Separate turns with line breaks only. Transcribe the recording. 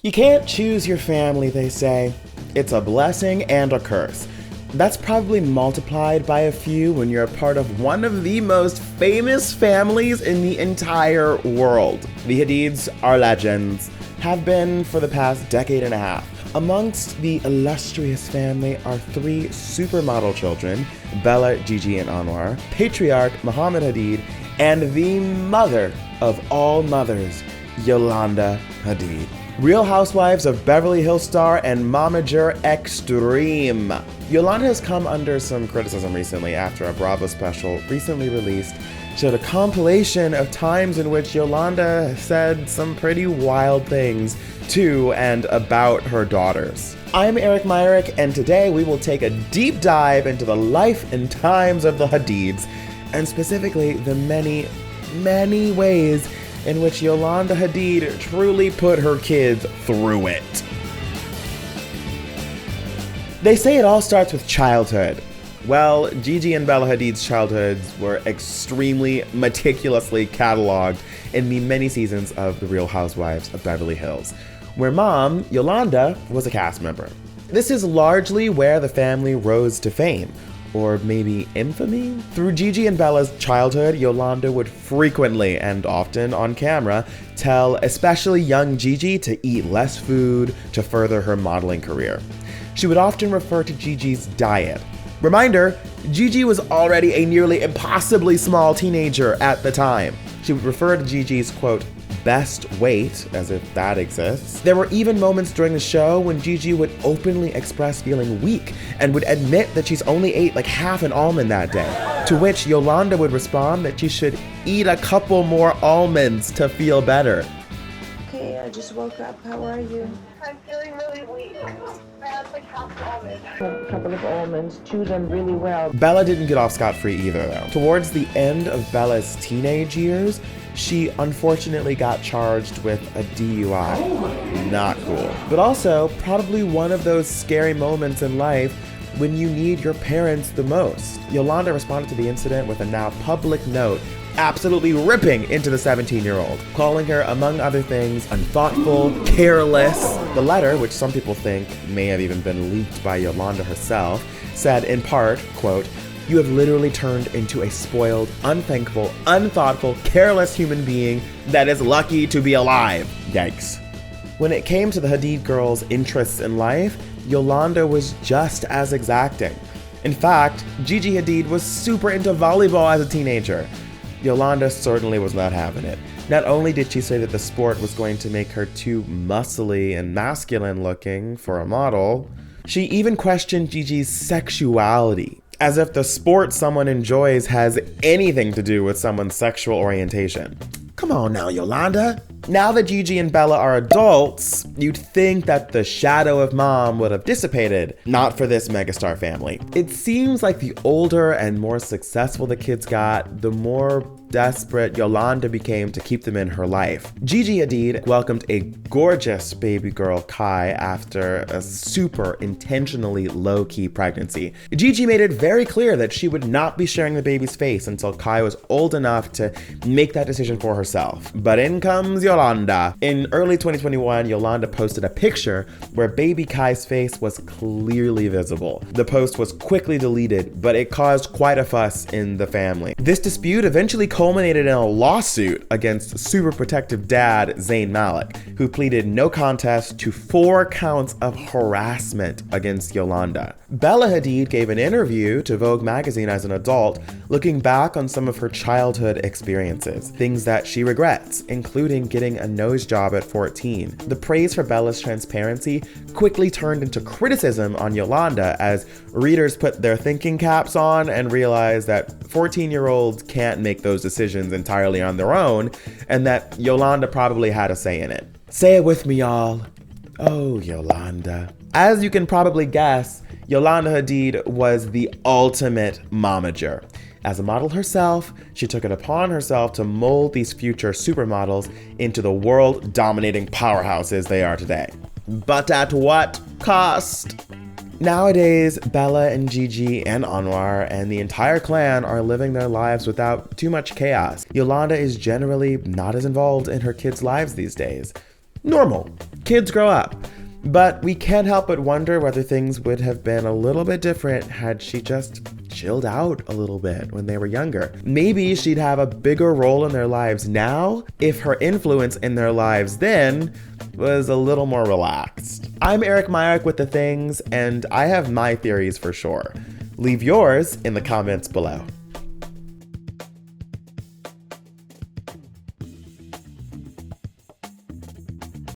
You can't choose your family, they say. It's a blessing and a curse. That's probably multiplied by a few when you're a part of one of the most famous families in the entire world. The Hadids are legends, have been for the past decade and a half. Amongst the illustrious family are three supermodel children, Bella, Gigi, and Anwar, patriarch Mohammed Hadid, and the mother of all mothers, Yolanda Hadid. Real Housewives of Beverly Hills star and Momager extreme. Yolanda has come under some criticism recently after a Bravo special recently released showed a compilation of times in which Yolanda said some pretty wild things to and about her daughters. I'm Eric Myrick, and today we will take a deep dive into the life and times of the Hadids, and specifically the many, many ways in which Yolanda Hadid truly put her kids through it. They say it all starts with childhood. Well, Gigi and Bella Hadid's childhoods were extremely meticulously cataloged in the many seasons of The Real Housewives of Beverly Hills, where mom, Yolanda, was a cast member. This is largely where the family rose to fame, or maybe infamy? Through Gigi and Bella's childhood, Yolanda would frequently and often on camera tell especially young Gigi to eat less food to further her modeling career. She would often refer to Gigi's diet. Reminder, Gigi was already a nearly impossibly small teenager at the time. She would refer to Gigi's, quote, best weight, as if that exists. There were even moments during the show when Gigi would openly express feeling weak and would admit that she's only ate like half an almond that day, to which Yolanda would respond that she should eat a couple more almonds to feel better.
Okay, I just woke up. How are you?
I'm feeling really weak. I had like half an almond.
A couple of almonds. Chew them really well.
Bella didn't get off scot-free either, though. Towards the end of Bella's teenage years, she unfortunately got charged with a DUI. Not cool. But also, probably one of those scary moments in life when you need your parents the most. Yolanda responded to the incident with a now public note, absolutely ripping into the 17-year-old, calling her, among other things, unthoughtful, careless. The letter, which some people think may have even been leaked by Yolanda herself, said in part, quote, "You have literally turned into a spoiled, unthankful, unthoughtful, careless human being that is lucky to be alive." Yikes. When it came to the Hadid girls' interests in life, Yolanda was just as exacting. In fact, Gigi Hadid was super into volleyball as a teenager. Yolanda certainly was not having it. Not only did she say that the sport was going to make her too muscly and masculine looking for a model, she even questioned Gigi's sexuality, as if the sport someone enjoys has anything to do with someone's sexual orientation. Come on now, Yolanda. Now that Gigi and Bella are adults, you'd think that the shadow of mom would have dissipated. Not for this megastar family. It seems like the older and more successful the kids got, the more desperate Yolanda became to keep them in her life. Gigi Hadid welcomed a gorgeous baby girl, Kai, after a super intentionally low-key pregnancy. Gigi made it very clear that she would not be sharing the baby's face until Kai was old enough to make that decision for herself. But in comes Yolanda. In early 2021, Yolanda posted a picture where baby Kai's face was clearly visible. The post was quickly deleted, but it caused quite a fuss in the family. This dispute eventually culminated in a lawsuit against super protective dad Zayn Malik, who pleaded no contest to 4 counts of harassment against Yolanda. Bella Hadid gave an interview to Vogue magazine as an adult, looking back on some of her childhood experiences, things that she regrets, including getting a nose job at 14. The praise for Bella's transparency quickly turned into criticism on Yolanda as readers put their thinking caps on and realized that 14-year-olds can't make those decisions entirely on their own, and that Yolanda probably had a say in it. Say it with me, y'all. Oh, Yolanda. As you can probably guess, Yolanda Hadid was the ultimate momager. As a model herself, she took it upon herself to mold these future supermodels into the world-dominating powerhouses they are today. But at what cost? Nowadays, Bella and Gigi and Anwar and the entire clan are living their lives without too much chaos. Yolanda is generally not as involved in her kids' lives these days. Normal. Kids grow up. But we can't help but wonder whether things would have been a little bit different had she just chilled out a little bit when they were younger. Maybe she'd have a bigger role in their lives now if her influence in their lives then was a little more relaxed. I'm Eric Myrick with The Things, and I have my theories for sure. Leave yours in the comments below.